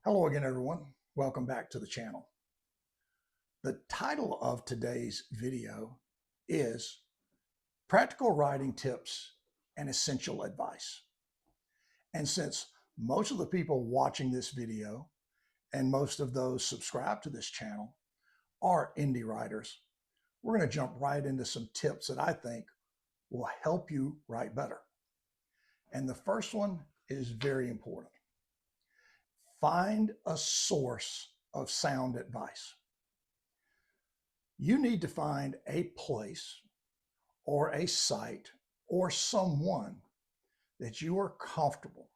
Hello again, everyone. Welcome back to the channel. The title of today's video is Practical Writing Tips and Essential Advice. And since most of the people watching this video and most of those subscribed to this channel are indie writers, we're going to jump right into some tips that I think will help you write better. And the first one is very important. Find a source of sound advice. You need to find a place or a site or someone that you are comfortable,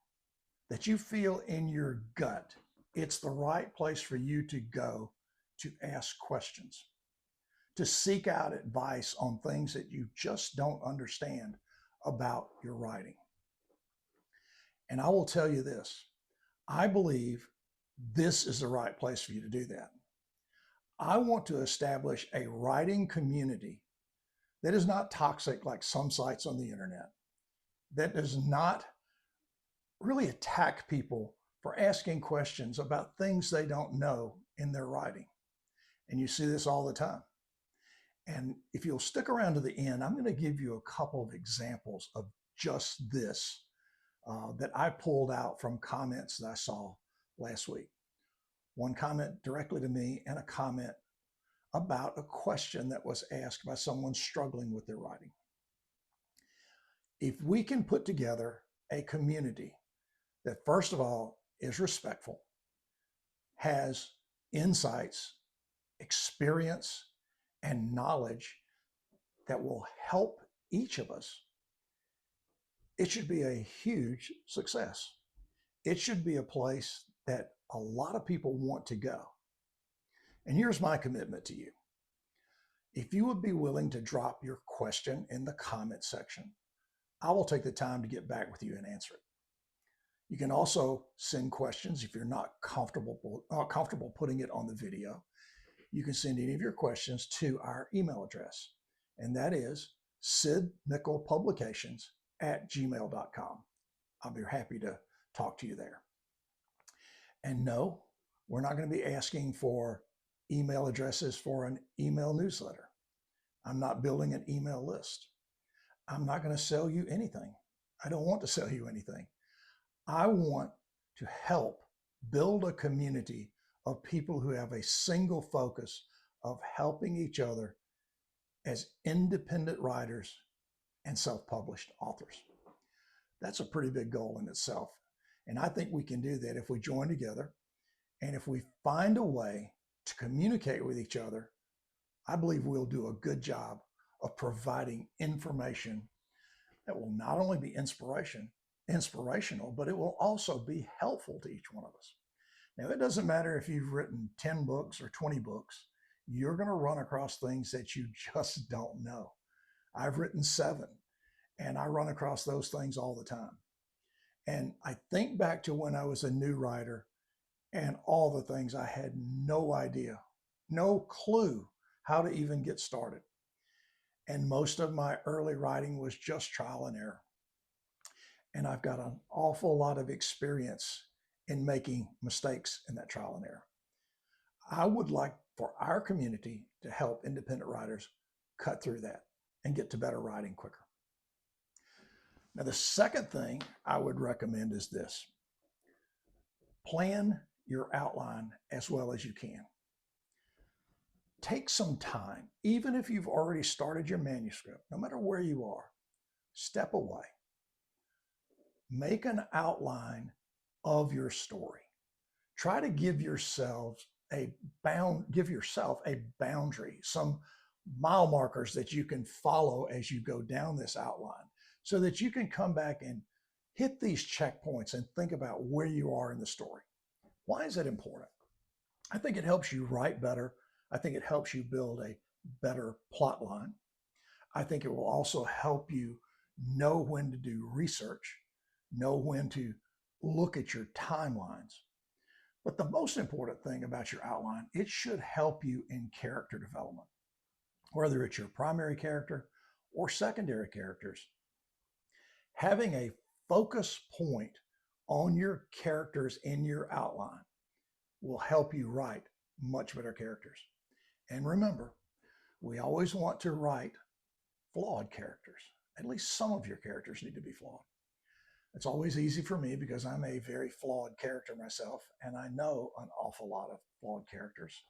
that you feel in your gut it's the right place for you to go to ask questions, to seek out advice on things that you just don't understand about your writing. And I will tell you this, I believe this is the right place for you to do that. I want to establish a writing community that is not toxic like some sites on the internet, that does not really attack people for asking questions about things they don't know in their writing. And you see this all the time. And if you'll stick around to the end, I'm going to give you a couple of examples of just this that I pulled out from comments that I saw last week. One comment directly to me and a comment about a question that was asked by someone struggling with their writing. If we can put together a community that, first of all, is respectful, has insights, experience, and knowledge that will help each of us, it should be a huge success. It should be a place that a lot of people want to go. And here's my commitment to you. If you would be willing to drop your question in the comment section, I will take the time to get back with you and answer it. You can also send questions if you're not comfortable putting it on the video. You can send any of your questions to our email address, and that is sidmicklepublications@gmail.com. I'll be happy to talk to you there. And no, we're not going to be asking for email addresses for an email newsletter. I'm not building an email list. I'm not going to sell you anything. I don't want to sell you anything. I want to help build a community of people who have a single focus of helping each other as independent writers and self-published authors. That's a pretty big goal in itself. And I think we can do that if we join together and if we find a way to communicate with each other. I believe we'll do a good job of providing information that will not only be inspirational, but it will also be helpful to each one of us. Now, it doesn't matter if you've written 10 books or 20 books, you're going to run across things that you just don't know. I've written 7, and I run across those things all the time. And I think back to when I was a new writer and all the things I had no idea, no clue how to even get started. And most of my early writing was just trial and error. And I've got an awful lot of experience in making mistakes in that trial and error. I would like for our community to help independent writers cut through that and get to better writing quicker. Now, the second thing I would recommend is this. Plan your outline as well as you can. Take some time, even if you've already started your manuscript, no matter where you are, step away. Make an outline of your story. Try to give yourself a boundary, some mile markers that you can follow as you go down this outline so that you can come back and hit these checkpoints and think about where you are in the story. Why is it important? I think it helps you write better. I think it helps you build a better plot line. I think it will also help you know when to do research, know when to look at your timelines. But the most important thing about your outline, it should help you in character development, whether it's your primary character or secondary characters. Having a focus point on your characters in your outline will help you write much better characters. And remember, we always want to write flawed characters. At least some of your characters need to be flawed. It's always easy for me because I'm a very flawed character myself, and I know an awful lot of flawed characters.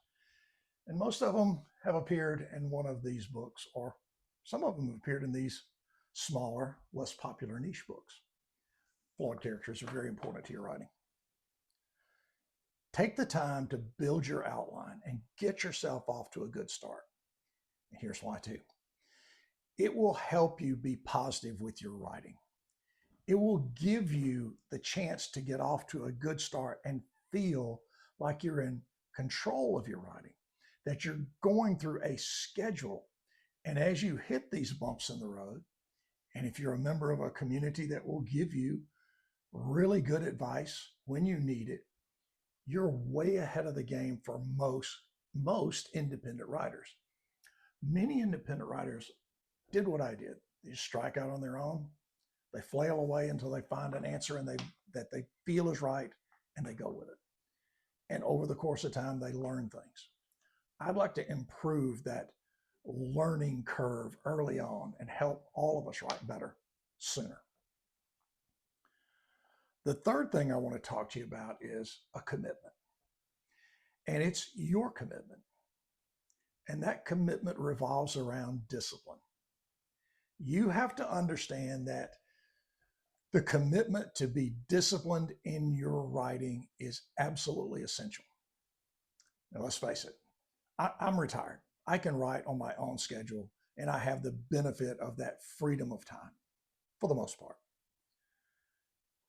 And most of them have appeared in one of these books, or some of them have appeared in these smaller, less popular niche books. Flawed characters are very important to your writing. Take the time to build your outline and get yourself off to a good start. And here's why, too. It will help you be positive with your writing. It will give you the chance to get off to a good start and feel like you're in control of your writing, that you're going through a schedule. And as you hit these bumps in the road, and if you're a member of a community that will give you really good advice when you need it, you're way ahead of the game for most independent writers. Many independent writers did what I did. They just strike out on their own. They flail away until they find an answer that they feel is right, and they go with it. And over the course of time, they learn things. I'd like to improve that learning curve early on and help all of us write better sooner. The third thing I want to talk to you about is a commitment. And it's your commitment. And that commitment revolves around discipline. You have to understand that the commitment to be disciplined in your writing is absolutely essential. Now, let's face it, I'm retired. I can write on my own schedule, and I have the benefit of that freedom of time for the most part.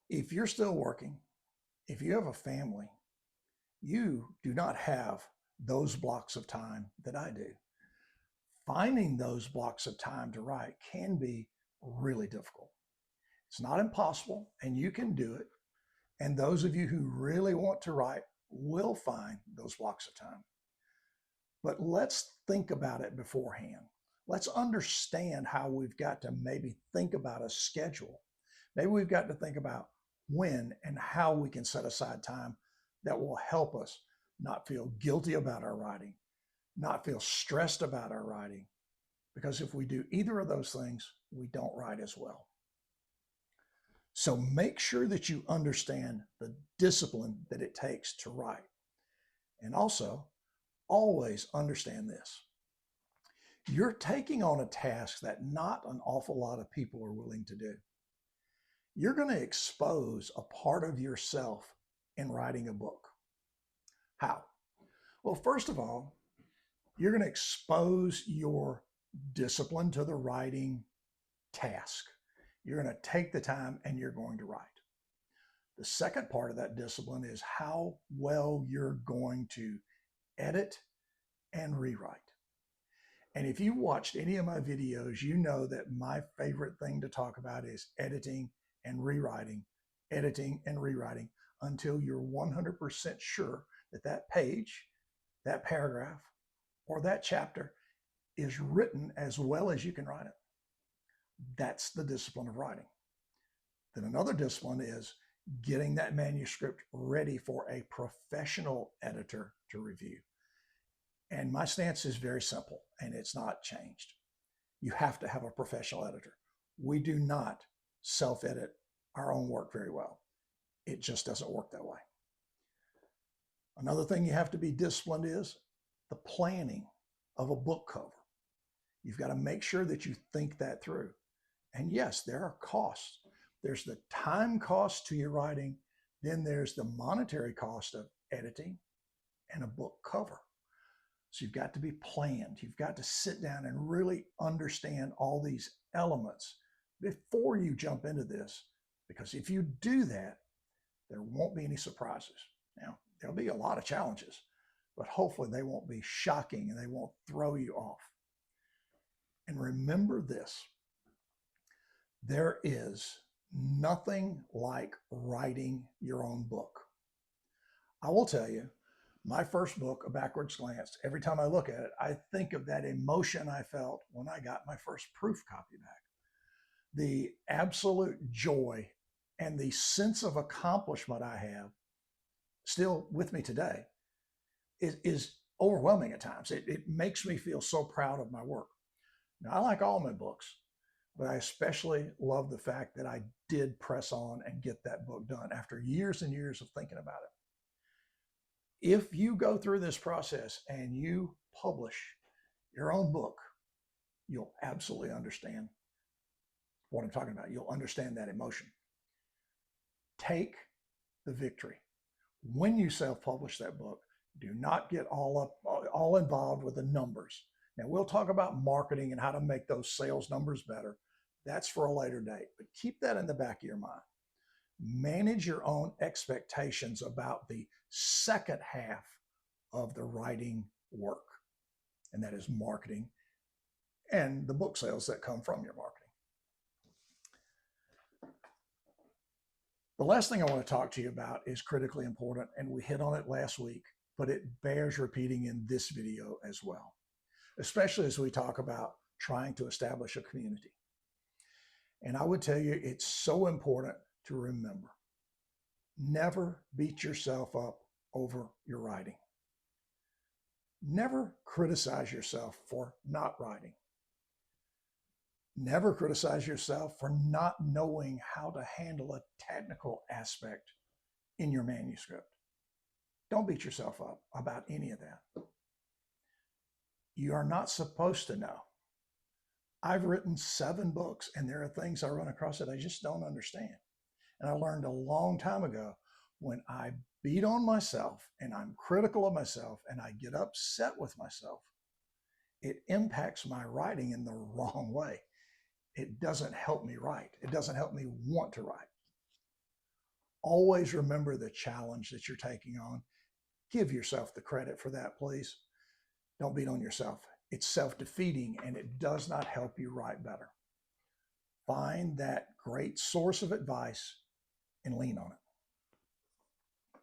If you're still working, if you have a family, you do not have those blocks of time that I do. Finding those blocks of time to write can be really difficult. It's not impossible, and you can do it. And those of you who really want to write will find those blocks of time. But let's think about it beforehand. Let's understand how we've got to maybe think about a schedule. Maybe we've got to think about when and how we can set aside time that will help us not feel guilty about our writing, not feel stressed about our writing. Because if we do either of those things, we don't write as well. So make sure that you understand the discipline that it takes to write. And also, always understand this. You're taking on a task that not an awful lot of people are willing to do. You're going to expose a part of yourself in writing a book. How? Well, first of all, you're going to expose your discipline to the writing task. You're going to take the time and you're going to write. The second part of that discipline is how well you're going to edit and rewrite. And if you watched any of my videos, you know that my favorite thing to talk about is editing and rewriting until you're 100% sure that that page, that paragraph, or that chapter is written as well as you can write it. That's the discipline of writing. Then another discipline is getting that manuscript ready for a professional editor to review. And my stance is very simple, and it's not changed. You have to have a professional editor. We do not self-edit our own work very well. It just doesn't work that way. Another thing you have to be disciplined is the planning of a book cover. You've got to make sure that you think that through. And yes, there are costs. There's the time cost to your writing. Then there's the monetary cost of editing and a book cover. So you've got to be planned. You've got to sit down and really understand all these elements before you jump into this. Because if you do that, there won't be any surprises. Now, there'll be a lot of challenges, but hopefully they won't be shocking and they won't throw you off. And remember this, there is nothing like writing your own book. I will tell you, my first book, A Backwards Glance, every time I look at it, I think of that emotion I felt when I got my first proof copy back. The absolute joy and the sense of accomplishment I have still with me today is overwhelming at times. It makes me feel so proud of my work. Now, I like all my books, but I especially love the fact that I did press on and get that book done after years and years of thinking about it. If you go through this process and you publish your own book, you'll absolutely understand what I'm talking about. You'll understand that emotion. Take the victory. When you self-publish that book, do not get all involved with the numbers. Now, we'll talk about marketing and how to make those sales numbers better. That's for a later date, but keep that in the back of your mind. Manage your own expectations about the second half of the writing work, and that is marketing and the book sales that come from your marketing. The last thing I want to talk to you about is critically important, and we hit on it last week, but it bears repeating in this video as well, especially as we talk about trying to establish a community. And I would tell you, it's so important to remember, never beat yourself up over your writing. Never criticize yourself for not writing. Never criticize yourself for not knowing how to handle a technical aspect in your manuscript. Don't beat yourself up about any of that. You are not supposed to know. I've written 7 books, and there are things I run across that I just don't understand. And I learned a long time ago, when I beat on myself and I'm critical of myself and I get upset with myself, it impacts my writing in the wrong way. It doesn't help me write. It doesn't help me want to write. Always remember the challenge that you're taking on. Give yourself the credit for that, please. Don't beat on yourself. It's self-defeating, and it does not help you write better. Find that great source of advice and lean on it.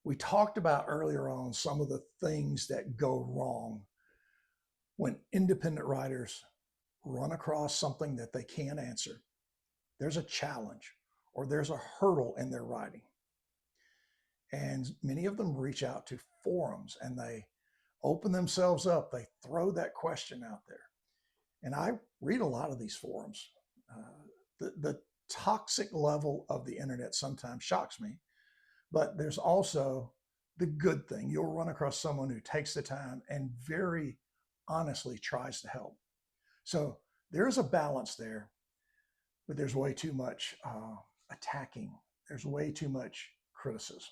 We talked about earlier on some of the things that go wrong when independent writers run across something that they can't answer. There's a challenge or there's a hurdle in their writing. And many of them reach out to forums and they open themselves up. They throw that question out there. And I read a lot of these forums. The toxic level of the internet sometimes shocks me, but there's also the good thing. You'll run across someone who takes the time and very honestly tries to help. So there's a balance there, but there's way too much attacking. There's way too much criticism.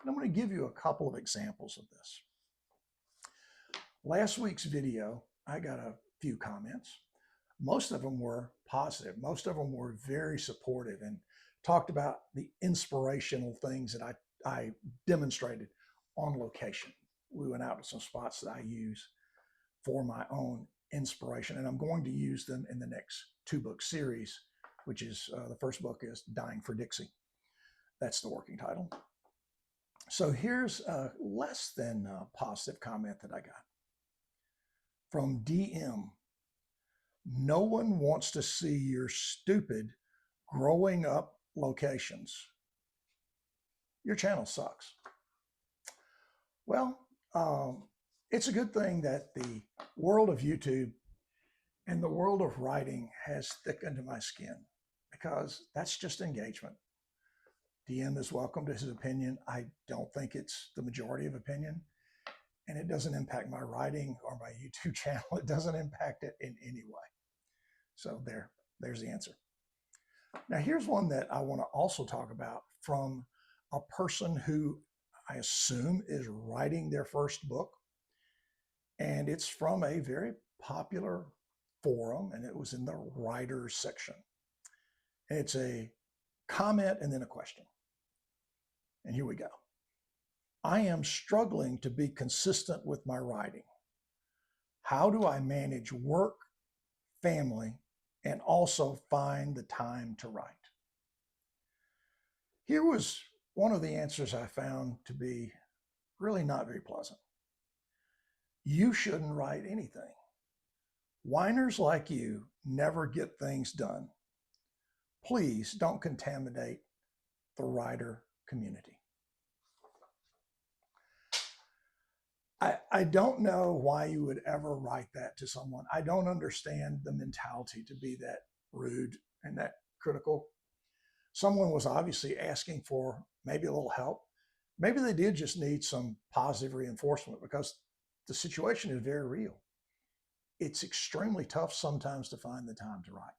And I'm going to give you a couple of examples of this. Last week's video, I got a few comments. Most of them were positive. Most of them were very supportive and talked about the inspirational things that I demonstrated on location. We went out to some spots that I use for my own inspiration, and I'm going to use them in the next 2-book series, which is the first book is Dying for Dixie. That's the working title. So here's a less than positive comment that I got from DM. No one wants to see your stupid growing up locations. Your channel sucks. Well, it's a good thing that the world of YouTube and the world of writing has thickened my skin, because that's just engagement. DM is welcome to his opinion. I don't think it's the majority of opinion, and it doesn't impact my writing or my YouTube channel. It doesn't impact it in any way. So there's the answer. Now here's one that I want to also talk about from a person who I assume is writing their first book. And it's from a very popular forum, and it was in the writers section. And it's a comment and then a question. And here we go. I am struggling to be consistent with my writing. How do I manage work, family, and also find the time to write? Here was one of the answers I found to be really not very pleasant. You shouldn't write anything. Whiners like you never get things done. Please don't contaminate the writer community. I don't know why you would ever write that to someone. I don't understand the mentality to be that rude and that critical. Someone was obviously asking for maybe a little help. Maybe they did just need some positive reinforcement because the situation is very real. It's extremely tough sometimes to find the time to write.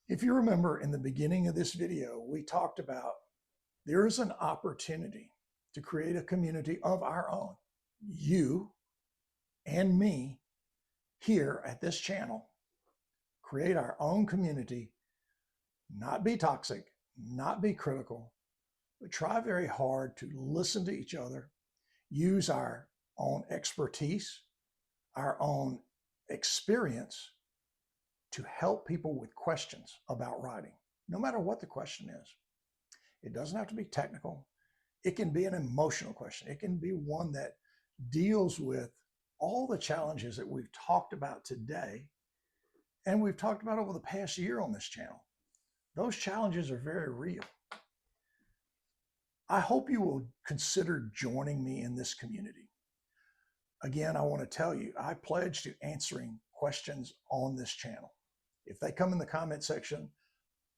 If you remember in the beginning of this video, we talked about there is an opportunity to create a community of our own. You and me here at this channel create our own community, not be toxic, not be critical, but try very hard to listen to each other, use our own expertise, our own experience to help people with questions about writing, no matter what the question is. It doesn't have to be technical. It can be an emotional question. It can be one that deals with all the challenges that we've talked about today and we've talked about over the past year on this channel. Those challenges are very real. I hope you will consider joining me in this community. Again, I want to tell you, I pledge to answering questions on this channel. If they come in the comment section,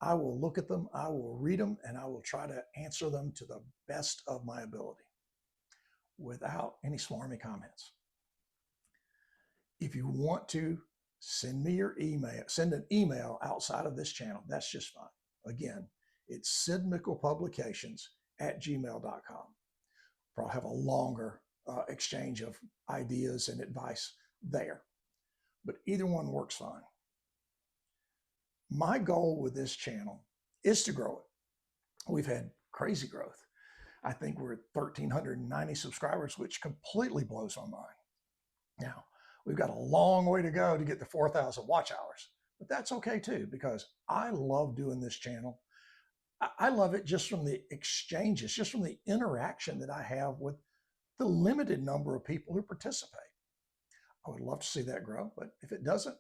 I will look at them, I will read them, and I will try to answer them to the best of my ability without any smarmy comments. If you want to send me your email, send an email outside of this channel, that's just fine. Again, it's Sid Mickle Publications @gmail.com. Probably have a longer exchange of ideas and advice there, but either one works fine. My goal with this channel is to grow it. We've had crazy growth. I think we're at 1,390 subscribers, which completely blows my mind. Now, we've got a long way to go to get to 4,000 watch hours, but that's okay too, because I love doing this channel. I love it just from the exchanges, just from the interaction that I have with the limited number of people who participate. I would love to see that grow, but if it doesn't,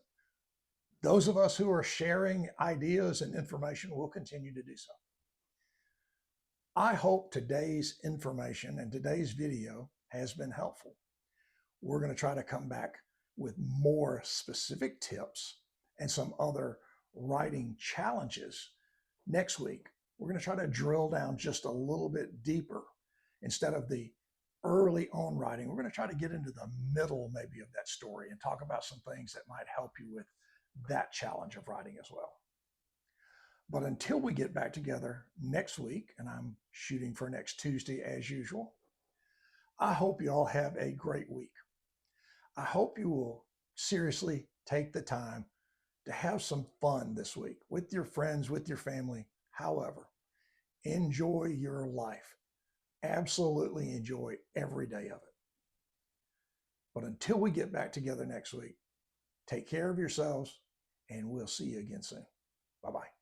those of us who are sharing ideas and information will continue to do so. I hope today's information and today's video has been helpful. We're going to try to come back with more specific tips and some other writing challenges next week. We're going to try to drill down just a little bit deeper. Instead of the early on writing, we're going to try to get into the middle maybe of that story and talk about some things that might help you with that challenge of writing as well. But until we get back together next week, and I'm shooting for next Tuesday as usual, I hope you all have a great week. I hope you will seriously take the time to have some fun this week with your friends, with your family. However, enjoy your life. Absolutely enjoy every day of it. But until we get back together next week, take care of yourselves, and we'll see you again soon. Bye-bye.